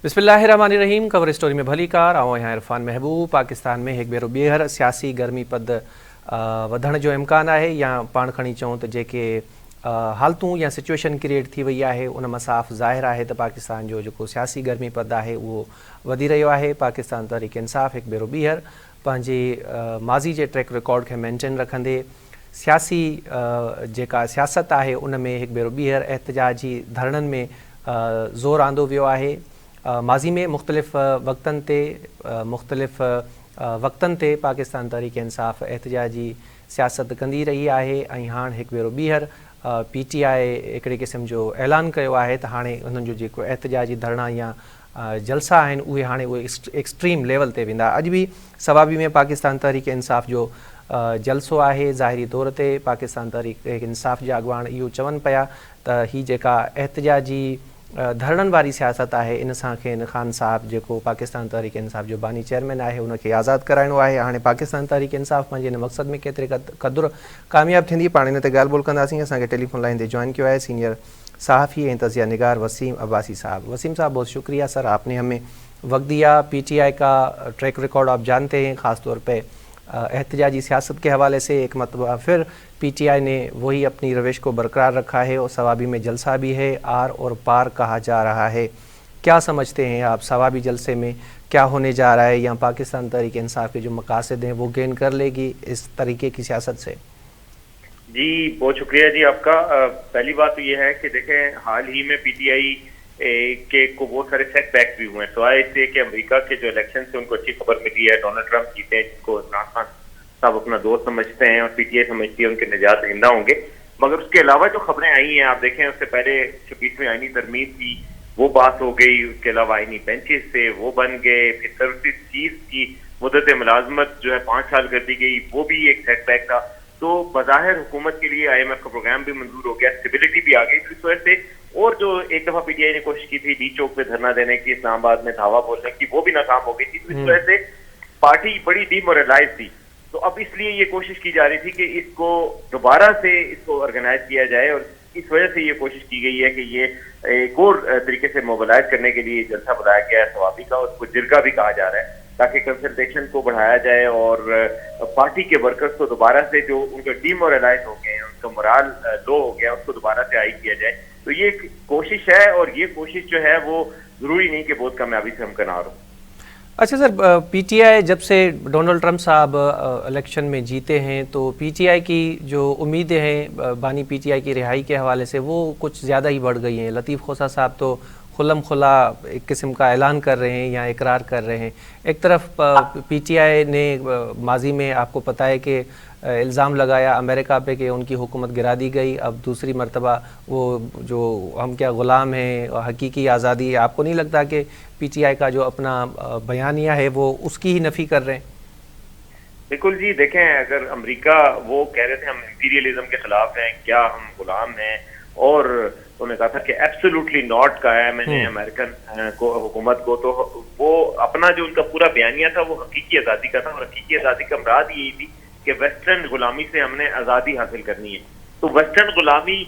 बिस्मिल्लाहिर्रहमानिर्रहीम। Cover story में भली कार आऊं यहाँ इरफान महबूब। पाकिस्तान में एक भेरो ॿीहर सियासी गर्मी पद वधण जो इम्कान है, या पाण खणी चऊं तो जेके हालतूं या सिचुएशन क्रिएट थी वही है उन में साफ़ ज़ाहिर है तो पाकिस्तान जो जो सियासी गर्मी पद है वो वधी रहियो है। पाकिस्तान तहरीक इंसाफ़ एक भेरो ॿीहर पंहिंजे माज़ी के ट्रैक रिकॉर्ड के मेंटेन रखंदे सियासी जेका सियासत है उन में एक भेरो ॿीहर एहतजाजी धरणन में ज़ोर आंदो वियो है। माज़ी में मुख़्तलिफ़ वक्तन ते पाकिस्तान तहरीक इंसाफ़ एहतजाजी सियासत कंदी रही है। हाणे एक भेरो ॿीहर PTI एक किस्म जो ऐलान किया है तो हाँ उन जो एहतजाजी धरना या जलसा हैं उहे हाणे उहे एक्सट्रीम लेवल ते वेंदा। अज भी सवाबी में पाकिस्तान तहरीक इंसाफ़ जो जलसो है। ज़ाहिरी तौर पर पाकिस्तान तहरीक इंसाफ़ जा अगवान इहो चवन पिया तो ही जेका एहतजाजी धरणन वाली सियासत है इन सां खेन खान साहब जो पाकिस्तान तहरीक इंसाफ़ जो बानी चेयरमैन है उनके आज़ाद कराइणो है। हाँ पाकिस्तान तहरीक इंसाफ़ पंहिंजे इन मक़सद में केतरे क़दुर कामयाब थी पाण इन ते ॻाल्हि ॿोल कंदासीं। असांखे टेलीफोन लाइन ते जॉइन किया है सीनियर सहाफ़ी और तजिया निगार वसीम अब्बासी साहब। वसीम साहब बहुत शुक्रिया सर, आपने हमें वक्त दिया। PTI का ट्रैक रिकॉर्ड आप जानते हैं, ख़ास तौर पर एहतजाजी सियासत के हवाले से एक मरतबा फिर PTI ने वही अपनी रविश को बरकरार रखा है और सवाबी में जलसा भी है, आर और पार कहा जा रहा है। क्या समझते हैं आप, सवाबी जलसे में क्या होने जा रहा है, या पाकिस्तान तहरीक इंसाफ़ के जो मकासद हैं वो गेन कर लेगी इस तरीके की सियासत से? जी बहुत शुक्रिया जी आपका। पहली बात तो ये है कि देखें हाल ही में PTI के को बहुत सारे सेटबैक भी हुए हैं, सिवाय इससे कि अमेरिका के जो इलेक्शन से उनको अच्छी खबर मिली है, डोनाल्ड ट्रंप जीते हैं जिसको इमरान खान साहब अपना दोस्त समझते हैं और PTI समझती है उनके निजात दहिंदा होंगे। मगर उसके अलावा जो खबरें आई हैं आप देखें, उससे पहले 26वीं आईनी तरमीम थी वो बात हो गई, उसके अलावा आईनी बेंचेस से वो बन गए, फिर सर्विस चीफ की मुद्दत मुलाजमत जो है 5 साल कर दी गई, वो भी एक सेटबैक था। तो बज़ाहिर हुकूमत के लिए IMF का प्रोग्राम भी मंजूर हो गया, स्टेबिलिटी भी आ गई। तो इस वजह से और जो एक दफा PTI ने कोशिश की थी डी चौक पे धरना देने की, इस्लामाबाद में धावा बोलने की, वो भी नाकाम हो गई थी। तो इस वजह से पार्टी बड़ी डीमोरलाइज थी। तो अब इसलिए ये कोशिश की जा रही थी कि इसको दोबारा से इसको ऑर्गेनाइज किया जाए, और इस वजह से ये कोशिश की गई है कि ये एक और तरीके से मोबिलाइज करने के लिए जलसा बुलाया गया है सवाबी का, उसको जिरगा भी कहा जा रहा है, ताकि कंसल्टेशन को बढ़ाया जाए और पार्टी के वर्कर्स को दोबारा से जो उनका डीमोरलाइज हो गए हैं, उनका मोराल लो हो गया, उसको दोबारा से हाई किया जाए। तो ये एक कोशिश है, और ये कोशिश जो है वो जरूरी नहीं कि बहुत कामयाबी से हम किनार हो। अच्छा सर, PTI जब से डोनाल्ड ट्रंप साहब इलेक्शन में जीते हैं तो PTI की जो उम्मीदें हैं बानी PTI की रिहाई के हवाले से वो कुछ ज़्यादा ही बढ़ गई हैं। लतीफ़ खोसा साहब तो खुल्लम खुला एक किस्म का ऐलान कर रहे हैं या इकरार कर रहे हैं। एक तरफ PTI ने माजी में आपको पता है कि इल्ज़ाम लगाया अमेरिका पे कि उनकी हुकूमत गिरा दी गई, अब दूसरी मरतबा वो जो हम क्या ग़ुलाम हैं हकीकी आज़ादी है। आपको नहीं लगता कि PTI का जो अपना बयानिया है वो उसकी ही नफ़ी कर रहे हैं? बिल्कुल जी, देखें अगर अमेरिका वो कह रहे थे हम इंपीरियलिज्म के खिलाफ हैं, क्या हम गुलाम हैं, और उन्होंने कहा था कि एब्सोल्युटली नॉट कहा है मैंने अमेरिकन को हुकूमत को, तो वो अपना जो उनका पूरा बयानिया था वो हकीकी आज़ादी का था, और हकीकी आज़ादी का मुराद यही थी कि वेस्टर्न गुलामी से हमने आज़ादी हासिल करनी है। तो वेस्टर्न गुलामी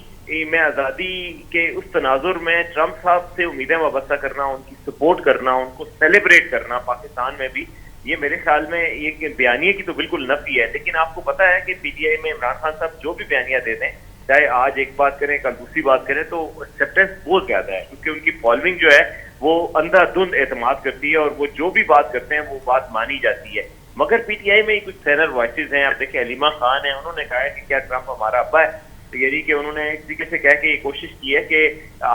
में आज़ादी के उस तनाजुर में ट्रंप साहब से उम्मीदें वाबस्ता करना, उनकी सपोर्ट करना, उनको सेलिब्रेट करना पाकिस्तान में भी, ये मेरे ख्याल में ये बयानिया की तो बिल्कुल नफी है। लेकिन आपको पता है कि PTI में इमरान खान साहब जो भी बयानिया देते हैं, चाहे आज एक बात करें कल दूसरी बात करें, तो एक्सेप्टेंस बहुत ज्यादा है, क्योंकि उनकी फॉलोइंग जो है वो अंधाधुंध एतमाद करती है, और वो जो भी बात करते हैं वो बात मानी जाती है। मगर PTI में कुछ सैनर वॉइसेस हैं, आप देखिए अलीमा खान है, उन्होंने कहा है कि क्या ट्रंप हमारा अब्बा है, तो यानी कि उन्होंने एक तरीके से कह के ये कोशिश की है कि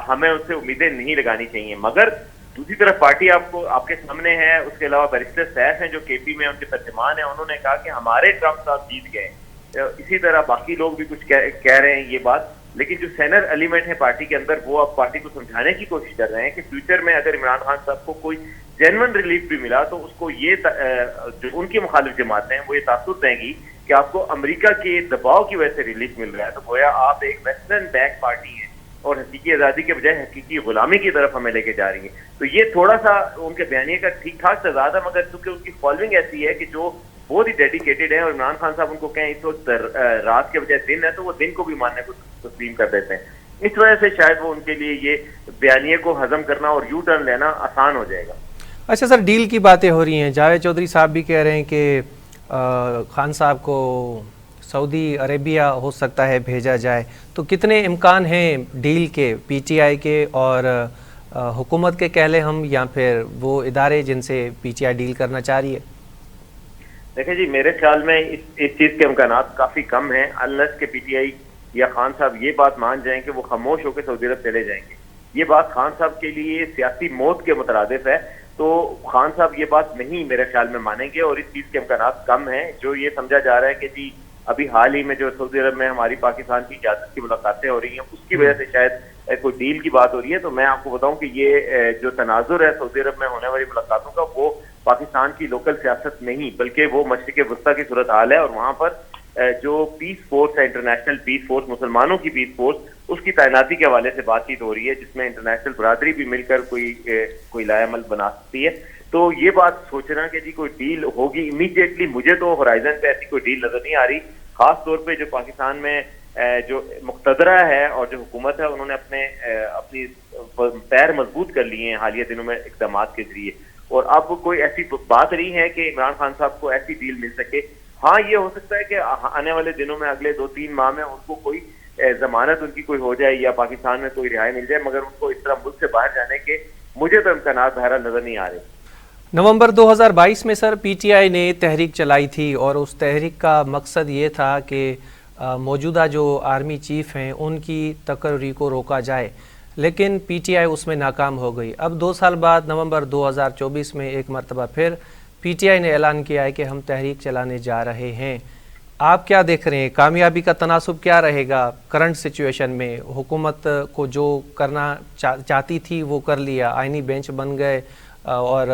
हमें उससे उम्मीदें नहीं लगानी चाहिए। मगर दूसरी तरफ पार्टी आपको आपके सामने है, उसके अलावा बैरिस्टर सैफ हैं जो KP में उनके तर्जमान है, उन्होंने कहा कि हमारे ट्रंप साहब जीत गए। इसी तरह बाकी लोग भी कुछ कह रहे हैं ये बात। लेकिन जो सेनर एलिमेंट है पार्टी के अंदर, वो अब पार्टी को समझाने की कोशिश कर रहे हैं कि फ्यूचर में अगर इमरान खान साहब को कोई जेन्युइन रिलीफ भी मिला तो उसको ये जो उनकी मुखालिफ जमातें हैं वो ये तासुर देंगी कि आपको अमेरिका के दबाव की वजह से रिलीफ मिल रहा है, तो गोया आप एक वेस्टर्न बैक पार्टी है और हकीकी आज़ादी के बजाय हकीकी गुलामी की तरफ हमें लेके जा रही है। तो ये थोड़ा सा उनके बयानिए का ठीक ठाक तजाद है, मगर चूंकि उनकी फॉलोइंग ऐसी है कि जो बहुत ही डेडिकेटेड है, और इमरान खान साहब उनको कहें इस वक्त रात के बजाय दिन है तो वो दिन को भी मानने को तस्लीम कर देते हैं। इस वजह से शायद वो उनके लिए ये बयानिए को हजम करना और यू टर्न लेना आसान हो जाएगा। अच्छा सर, डील की बातें हो रही हैं, जावेद चौधरी साहब भी कह रहे हैं कि खान साहब को सऊदी अरेबिया हो सकता है भेजा जाए, तो कितने इम्कान हैं डील के, पीटीआई के और हुकूमत के कह लें हम, या फिर वो इदारे जिनसे पीटीआई डील करना चाह रही है? देखिए जी, मेरे ख्याल में इस चीज के इम्कान काफी कम हैं, अनलेस के पीटीआई या खान साहब ये बात मान जाएं कि वो खामोश होकर सऊदी अरब चले जाएंगे। ये बात खान साहब के लिए सियासी मौत के मुतरादिफ है, तो खान साहब ये बात नहीं मेरे ख्याल में मानेंगे और इस चीज के इम्कान कम है। जो ये समझा जा रहा है कि जी अभी हाल ही में जो सऊदी अरब में हमारी पाकिस्तान की इजाजत की मुलाकातें हो रही हैं, उसकी वजह से शायद कोई डील की बात हो रही है। तो मैं आपको बताऊं कि ये जो तनाजुर है सऊदी अरब में होने वाली मुलाकातों का, वो पाकिस्तान की लोकल सियासत नहीं बल्कि वो मशरिक वस्ता की सूरत हाल है। और वहां पर जो पीस फोर्स है, इंटरनेशनल पीस फोर्स, मुसलमानों की पीस फोर्स, उसकी तैनाती के हवाले से बातचीत हो रही है, जिसमें इंटरनेशनल बरादरी भी मिलकर कोई लाएमल बना सकती है। तो ये बात सोचना कि जी कोई डील होगी इमीडिएटली, मुझे तो होराइजन पे ऐसी कोई डील नजर नहीं आ रही। खास तौर पे जो पाकिस्तान में जो मुक्तदरा है और जो हुकूमत है, उन्होंने अपनी पैर मजबूत कर लिए हैं हालिया दिनों में इकदाम के जरिए, और अब कोई ऐसी बात नहीं है कि इमरान खान साहब को ऐसी डील मिल सके। हाँ, ये हो सकता है कि आने वाले दिनों में, अगले 2-3 माह में उनको कोई जमानत उनकी कोई हो जाए या पाकिस्तान में कोई रिहाई मिल जाए, मगर उनको इस तरह मुल्क से बाहर जाने के मुझे तो इम्कान बहरहाल नजर नहीं आ रहे। नवंबर 2022 में सर पीटीआई ने तहरीक चलाई थी और उस तहरीक का मकसद ये था कि मौजूदा जो आर्मी चीफ हैं उनकी तकर्री को रोका जाए, लेकिन पीटीआई उसमें नाकाम हो गई। अब 2 साल बाद नवंबर 2024 में एक मरतबा फिर पीटीआई ने ऐलान किया है कि हम तहरीक चलाने जा रहे हैं। आप क्या देख रहे हैं, कामयाबी का तनासुब क्या रहेगा करंट सिचुएशन में? हुकूमत को जो करना चाहती थी वो कर लिया, आइनी बेंच बन गए और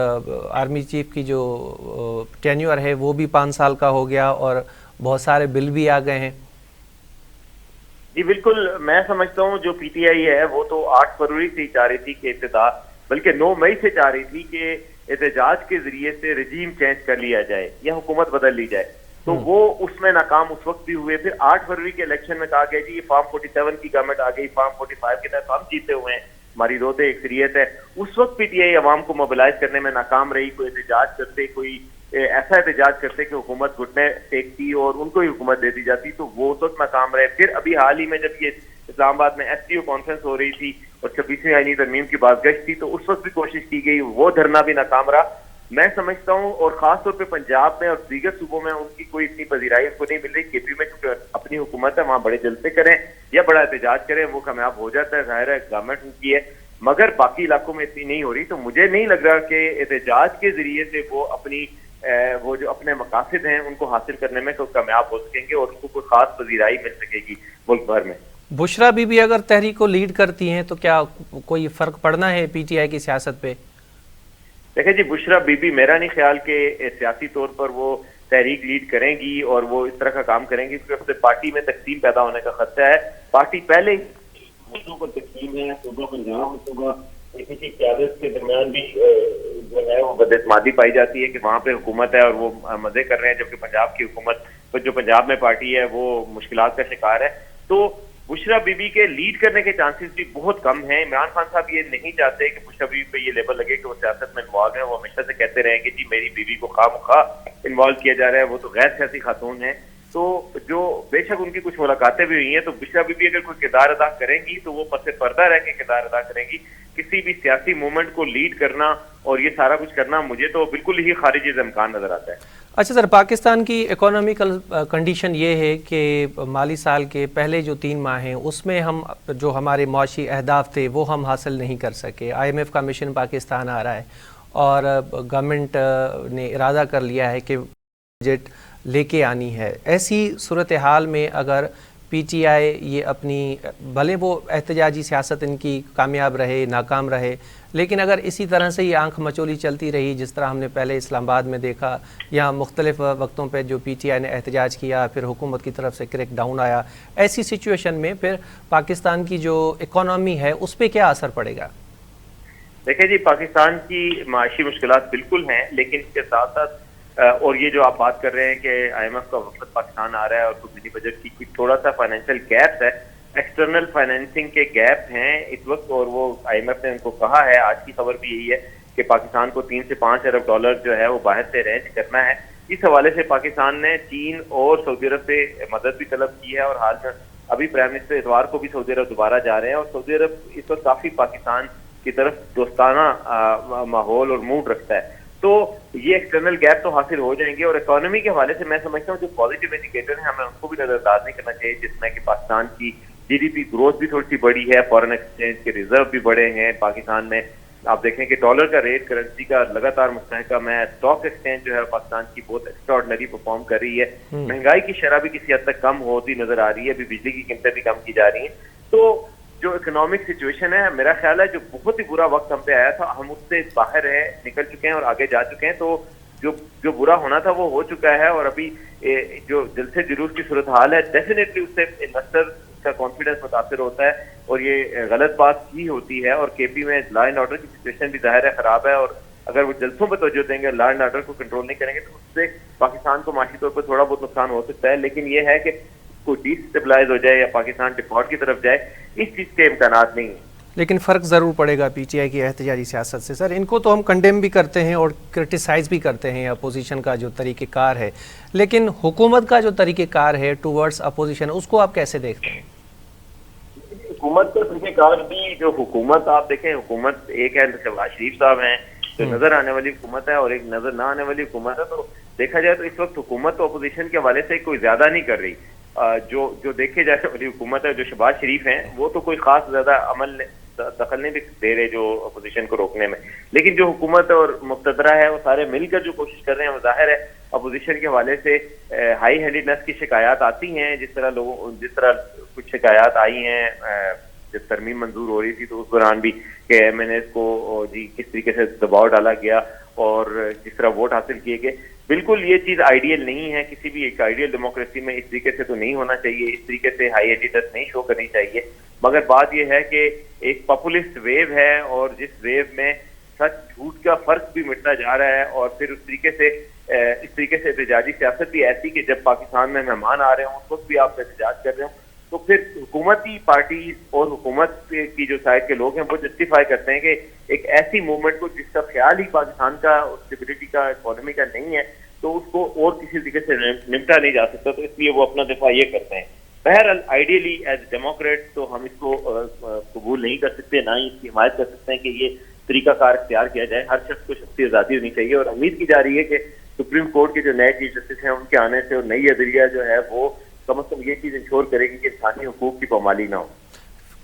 आर्मी चीफ की जो टेन्योर है वो भी 5 साल का हो गया और बहुत सारे बिल भी आ गए हैं। जी बिल्कुल, मैं समझता हूँ जो पीटीआई है वो तो 8 फरवरी से चाह रही थी कि इब्तिदा, बल्कि 9 मई से चाह रही थी कि एहतजाज के जरिए से रजीम चेंज कर लिया जाए या हुकूमत बदल ली जाए। तो वो उसमें नाकाम उस वक्त भी हुए। फिर 8 फरवरी के इलेक्शन में कहा गया जी ये फॉर्म 47 की गवर्नमेंट आ गई, फॉर्म 45 के तहत हम जीते हुए हैं, हमारी रोते अक्सरियत है। उस वक्त पीटीआई अवाम को मोबिलाइज करने में नाकाम रही। कोई एहतजाज करते, कोई ऐसा एहतजाज करते कि हुकूमत घुटने टेकती और उनको ही हुकूमत दे दी जाती, तो वो उस वक्त नाकाम रहे। फिर अभी हाल ही में जब ये इस्लामाबाद में एसटीओ कॉन्फ्रेंस हो रही थी और 26वीं आईनी तरमीम की बातगश्त थी, तो उस वक्त भी कोशिश की गई, वो धरना भी नाकाम रहा। मैं समझता हूँ, और खासतौर पे पंजाब में और दीगर सूबों में उनकी कोई इतनी पजीराई उनको नहीं मिल रही। केपी में क्योंकि अपनी हुकूमत है, वहां बड़े जलसे करें या बड़ा एहतजाज करें, वो कामयाब हो जाता है, जाहिर है गवर्नमेंट उनकी है, मगर बाकी इलाकों में इतनी नहीं हो रही। तो मुझे नहीं लग रहा कि एहतजाज के जरिए से वो वो जो अपने मकासद हैं उनको हासिल करने में कामयाब हो सकेंगे और उनको कोई खास पजीराई मिल सकेगी मुल्क भर में। बुशरा बीबी अगर तहरीक को लीड करती हैं तो क्या कोई फर्क पड़ना है पीटीआई की सियासत पे? देखिए जी, बुशरा बीबी मेरा नहीं ख्याल कि सियासी तौर पर वो तहरीक लीड करेंगी और वो इस तरह का काम करेंगी, क्योंकि उससे पार्टी में तकसीम पैदा होने का खतरा है। पार्टी पहले ही तकसीम है, सूबा पंजाब, सूबा की क़यादत के दरमियान भी जो है वो बदइस्मादी पाई जाती है कि वहाँ पे हुकूमत है और वो मजे कर रहे हैं, जबकि पंजाब की हुकूमत, जो पंजाब में पार्टी है, वो मुश्किलात का शिकार है। तो बुशरा बीबी के लीड करने के चांसेस भी बहुत कम हैं। इमरान खान साहब ये नहीं चाहते कि बुशरा बीबी पे ये लेबल लगे कि वो सियासत में इन्वॉल्व है। वो हमेशा से कहते रहे कि जी मेरी बीवी को खामखा इन्वॉल्व किया जा रहा है, वो तो गैर सियासी खातून है। तो जो बेशक उनकी कुछ मुलाकातें भी हुई हैं, तो बुशरा बीबी अगर कोई किरदार अदा करेंगी तो वो पसे पर्दा रह के किरदार अदा करेंगी। किसी भी सियासी मूवमेंट को लीड करना और ये सारा कुछ करना मुझे तो बिल्कुल ही खारिज इम्कान नजर आता है। अच्छा सर, पाकिस्तान की इकोनॉमिकल कंडीशन ये है कि माली साल के पहले जो 3 माह हैं उसमें हम जो हमारे मुआशी अहदाफ थे वो हम हासिल नहीं कर सके। IMF का मिशन पाकिस्तान आ रहा है और गवर्नमेंट ने इरादा कर लिया है कि बजट लेके आनी है। ऐसी सूरत हाल में अगर पीटीआई ये अपनी, भले वो एहतजाजी सियासत इनकी कामयाब रहे नाकाम रहे, लेकिन अगर इसी तरह से ये आंख मचोली चलती रही जिस तरह हमने पहले इस्लामाबाद में देखा या मुख्तलिफ वक्तों पे जो पीटीआई ने एहतजाज किया, फिर हुकूमत की तरफ से क्रैक डाउन आया, ऐसी सिचुएशन में फिर पाकिस्तान की जो इकॉनमी है उस पर क्या असर पड़ेगा? देखिए जी, पाकिस्तान की माशी मुश्किलात बिल्कुल हैं, लेकिन इसके साथ साथ और ये जो आप बात कर रहे हैं कि IMF का वक्त पाकिस्तान आ रहा है और कुछ मिनी बजट की थोड़ा सा फाइनेंशियल गैप है, एक्सटर्नल फाइनेंसिंग के गैप हैं इस वक्त, और वो IMF ने उनको कहा है, आज की खबर भी यही है कि पाकिस्तान को 3 से 5 अरब डॉलर जो है वो बाहर से अरेंज करना है। इस हवाले से पाकिस्तान ने चीन और सऊदी अरब से मदद भी तलब की है, और हाल में अभी प्राइम मिनिस्टर इतवार को भी सऊदी अरब दोबारा जा रहे हैं, और सऊदी अरब इस वक्त काफी पाकिस्तान की तरफ दोस्ताना माहौल और मूड रखता है। तो ये एक्सटर्नल गैप तो हासिल हो जाएंगे, और इकोनॉमी के हवाले से मैं समझता हूँ जो पॉजिटिव इंडिकेटर है हमें उनको भी नजरअंदाज नहीं करना चाहिए, जिसमें कि पाकिस्तान की GDP ग्रोथ भी थोड़ी सी बड़ी है, फॉरेन एक्सचेंज के रिजर्व भी बड़े हैं पाकिस्तान में। आप देखें कि डॉलर का रेट करेंसी का लगातार मुस्तहकम है, स्टॉक एक्सचेंज जो है पाकिस्तान की बहुत एक्स्ट्राऑर्डिनरी परफॉर्म कर रही है, महंगाई की शरह भी किसी हद तक कम होती नजर आ रही है, अभी बिजली की कीमतें भी कम की जा रही हैं। तो जो इकोनॉमिक सिचुएशन है, मेरा ख्याल है जो बहुत ही बुरा वक्त हम पे आया था, हम उससे बाहर है, निकल चुके हैं और आगे जा चुके हैं। तो जो बुरा होना था वो हो चुका है, और अभी जो जलसे जुलूस की सूरत हाल है, डेफिनेटली उससे इन्वेस्टर का कॉन्फिडेंस मुतासर होता है, और ये गलत बात ही होती है। और KP में लॉ एंड ऑर्डर की सिचुएशन भी जाहिर है खराब है, और अगर वो जलसों पर तवज्जो देंगे, लॉ एंड ऑर्डर को कंट्रोल नहीं करेंगे, तो उससे पाकिस्तान को माशी तौर पर थोड़ा बहुत नुकसान हो सकता है। लेकिन ये है कि कोई डिस्टेबलाइज हो जाए या पाकिस्तान डिफॉल्ट की तरफ जाए, इस चीज के इम्कानात नहीं है। लेकिन फ़र्क ज़रूर पड़ेगा PTI की एहतजाजी सियासत से। सर, इनको तो हम कंडेम भी करते हैं और क्रिटिसाइज़ भी करते हैं अपोजिशन का जो तरीक़ेकार है, लेकिन हुकूमत का जो तरीक़ेकार है टूवर्ड्स अपोजिशन, उसको आप कैसे देखते हैं? हुकूमत का तरीक़ेकार भी, जो हुकूमत आप देखें, हुकूमत एक है शहबाज शरीफ साहब हैं जो नजर आने वाली हुकूमत है, और एक नजर ना आने वाली हुकूमत है। तो देखा जाए तो इस वक्त हुकूमत तो अपोजिशन के हवाले से कोई ज्यादा नहीं कर रही। जो देखे जाने वाली हुकूमत है, जो शहबाज शरीफ हैं, वो तो कोई खास ज्यादा अमल दखल नहीं दे रहे जो अपोजिशन को रोकने में। लेकिन जो हुकूमत और मुक़तदरा है वो सारे मिलकर जो कोशिश कर रहे हैं, वो जाहिर है अपोजिशन के हवाले से हाई हैंडेडनेस की शिकायत आती हैं। जिस तरह कुछ शिकायत आई हैं जब तरमीम मंजूर हो रही थी, तो उस दौरान भी कि MNAs को जी किस तरीके से दबाव डाला गया और जिस तरह वोट हासिल किए गए, बिल्कुल ये चीज आइडियल नहीं है। किसी भी एक आइडियल डेमोक्रेसी में इस तरीके से तो नहीं होना चाहिए, इस तरीके से हाई एडिटस नहीं शो करनी चाहिए। मगर बात यह है कि एक पॉपुलिस्ट वेव है, और जिस वेव में सच झूठ का फर्क भी मिटता जा रहा है, और फिर इस तरीके से एहतजाजी सियासत भी ऐसी कि जब पाकिस्तान में मेहमान आ रहे हों उस वक्त भी आप एहतजाज कर रहे हो, तो फिर हुकूमती पार्टी और हुकूमत की जो साइड के लोग हैं वो जस्टिफाई करते हैं कि एक ऐसी मूवमेंट को जिसका ख्याल ही पाकिस्तान का स्टेबिलिटी का, इकोनॉमी का नहीं है, तो उसको और किसी तरीके से निपटा नहीं जा सकता, तो इसलिए वो अपना दिफा ये करते हैं। बहरहाल आइडियली एज डेमोक्रेट तो हम इसको कबूल नहीं कर सकते, ना ही इसकी हिमायत कर सकते हैं कि ये तरीकाकार इख्तियार किया जाए। हर शख्स को शख्सी आज़ादी होनी चाहिए, और उम्मीद की जा रही है कि सुप्रीम कोर्ट के जो नए चीफ जस्टिस हैं उनके आने से और नई अदलिया जो है वो कम से कम ये चीज इंश्योर करेगी कि इंसानी हुकूक की पामाली ना हो।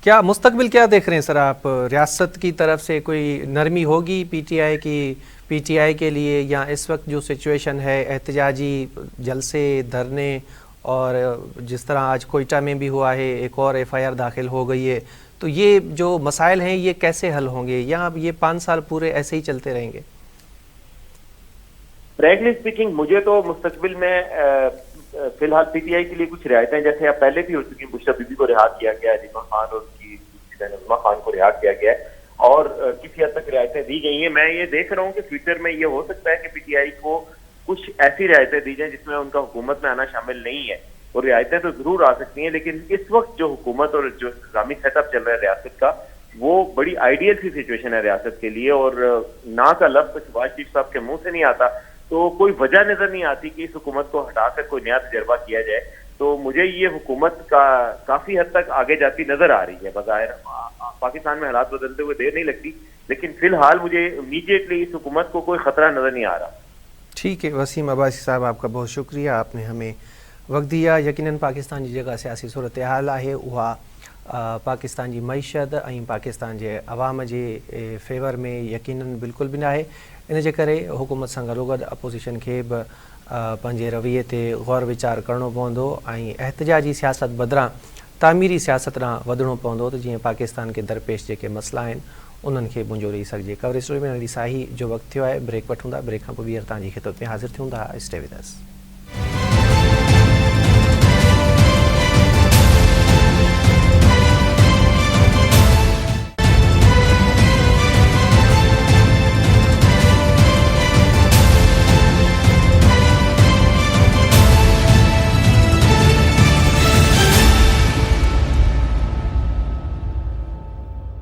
क्या मुस्तकबिल क्या देख रहे हैं सर आप? रियासत की तरफ से कोई नरमी होगी PTI के लिए, या इस वक्त जो सिचुएशन है एहतजाजी जलसे, धरने, और जिस तरह आज कोयटा में भी हुआ है, एक और FIR दाखिल हो गई है, तो ये जो मसाइल हैं ये कैसे हल होंगे, या ये 5 साल पूरे ऐसे ही चलते रहेंगे? फ्रैंकली स्पीकिंग, मुझे तो मुस्तकबिल में फिलहाल PTI के लिए कुछ रियायतें, जैसे अब पहले भी हो चुकी, बुशरा बीबी को रिहा किया गया, अलीमा खान और उनकी नज़मा खान को रिहा किया गया, और किसी हद तक रियायतें दी गई हैं। मैं ये देख रहा हूँ कि फ्यूचर में ये हो सकता है कि PTI को कुछ ऐसी रियायतें दी जाए जिसमें उनका हुकूमत में आना शामिल नहीं है, और रियायतें तो जरूर आ सकती हैं, लेकिन इस वक्त जो हुकूमत और जो इस्लामी सेटअप चल रहा है रियासत का, वो बड़ी आइडियल सी सिचुएशन है रियासत के लिए, और ना का लफ्ज शहबाज शरीफ साहब के मुंह से नहीं आता, तो कोई वजह नजर नहीं आती कि इस हुकूमत को हटाकर कोई नया तजर्बा किया जाए। तो मुझे ये हुकूमत का काफी हद तक आगे जाती नजर आ रही है। बज़ाहिर पाकिस्तान में हालात बदलते हुए देर नहीं लगती, लेकिन फिलहाल मुझे इमीडिएटली इस हुकूमत को कोई खतरा नजर नहीं आ रहा। ठीक है, वसीम अब्बासी साहब, आपका बहुत शुक्रिया, आपने हमें वक्त दिया। यकीनन पाकिस्तान जी जगह सियासी सूरत हाल है उहा पाकिस्तान जी मईशत ऐं पाकिस्तान जे अवाम जे फेवर में यकीनन बिल्कुल भी ना है। इन जे करे हुकूमत सां गॾोगॾु अपोजिशन खे बि पंहिंजे रवैये ते गौर वीचार करणो पवंदो ऐं एहतजाजी सियासत बदिरां तामीरी सियासत ॾांहुं वधिणो पवंदो, त जीअं पाकिस्तान के दरपेश जेके मसला आहिनि उन्हनि खे मुंझो रही सघिजे। कवरेज स्टोरी में अगली साही जो वक़्तु थियो आहे, ब्रेक वठूं था, ब्रेक खां पोइ ॿीहर तव्हांजी ख़िदमत में हाज़िर थियूं था। Stay with us.